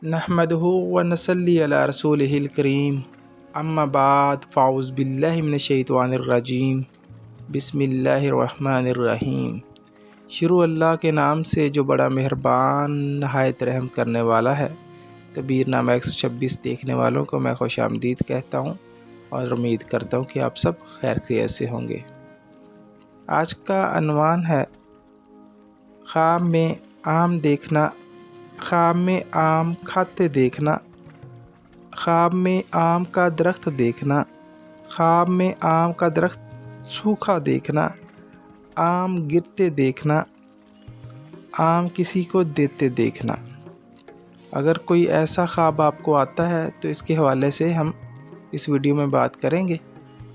نحمدہ ونصلی علی رسولہ الکریم اما بعد فاعوذ باللہ من الشیطان الرجیم بسم اللہ الرحمن الرحیم۔ شروع اللہ کے نام سے جو بڑا مہربان نہایت رحم کرنے والا ہے۔ تبیر نامہ 126 دیکھنے والوں کو میں خوش آمدید کہتا ہوں اور امید کرتا ہوں کہ آپ سب خیر خیریت سے ہوں گے۔ آج کا عنوان ہے خواب میں آم دیکھنا، خواب میں آم کھاتے دیکھنا، خواب میں آم کا درخت دیکھنا، خواب میں آم کا درخت سوکھا دیکھنا، آم گرتے دیکھنا، آم کسی کو دیتے دیکھنا۔ اگر کوئی ایسا خواب آپ کو آتا ہے تو اس کے حوالے سے ہم اس ویڈیو میں بات کریں گے۔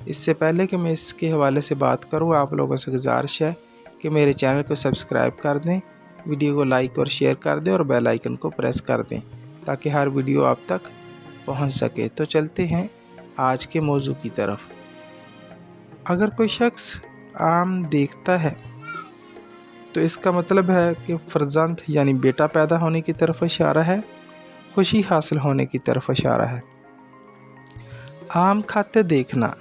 اس سے پہلے کہ میں اس کے حوالے سے بات کروں، آپ لوگوں سے گزارش ہے کہ میرے چینل کو سبسکرائب کر دیں، ویڈیو کو لائک اور شیئر کر دیں اور بیل آئیکن کو پریس کر دیں تاکہ ہر ویڈیو آپ تک پہنچ سکے۔ تو چلتے ہیں آج کے موضوع کی طرف۔ اگر کوئی شخص آم دیکھتا ہے تو اس کا مطلب ہے کہ فرزند یعنی بیٹا پیدا ہونے کی طرف اشارہ ہے، خوشی حاصل ہونے کی طرف اشارہ ہے۔ آم کھاتے دیکھنا،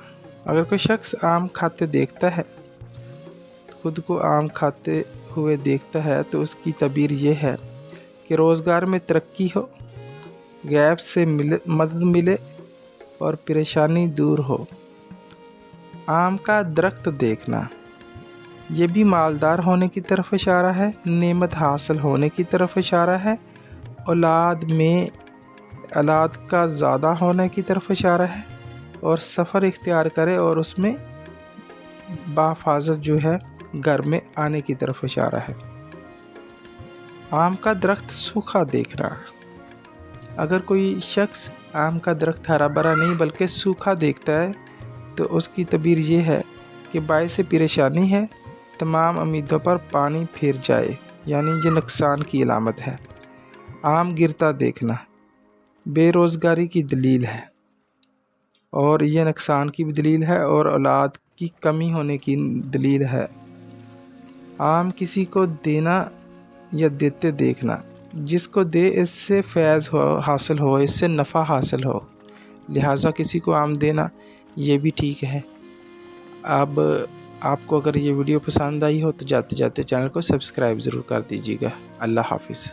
اگر کوئی شخص آم کھاتے دیکھتا ہے، خود کو آم کھاتے ہوئے دیکھتا ہے تو اس کی تعبیر یہ ہے کہ روزگار میں ترقی ہو، غیب سے مدد ملے اور پریشانی دور ہو۔ آم کا درخت دیکھنا، یہ بھی مالدار ہونے کی طرف اشارہ ہے، نعمت حاصل ہونے کی طرف اشارہ ہے، اولاد کا زیادہ ہونے کی طرف اشارہ ہے اور سفر اختیار کرے اور اس میں بحفاظت جو ہے گھر میں آنے کی طرف اشارہ ہے۔ آم کا درخت سوکھا دیکھنا، اگر کوئی شخص آم کا درخت ہرا بھرا نہیں بلکہ سوکھا دیکھتا ہے تو اس کی تعبیر یہ ہے کہ باعث پریشانی ہے، تمام امیدوں پر پانی پھر جائے، یعنی یہ نقصان کی علامت ہے۔ آم گرتا دیکھنا بے روزگاری کی دلیل ہے اور یہ نقصان کی بھی دلیل ہے اور اولاد کی کمی ہونے کی دلیل ہے۔ آم کسی کو دینا یا دیتے دیکھنا، جس کو دے اس سے فیض حاصل ہو، اس سے نفع حاصل ہو، لہٰذا کسی کو آم دینا یہ بھی ٹھیک ہے۔ اب آپ کو اگر یہ ویڈیو پسند آئی ہو تو جاتے جاتے چینل کو سبسکرائب ضرور کر دیجیے گا۔ اللہ حافظ۔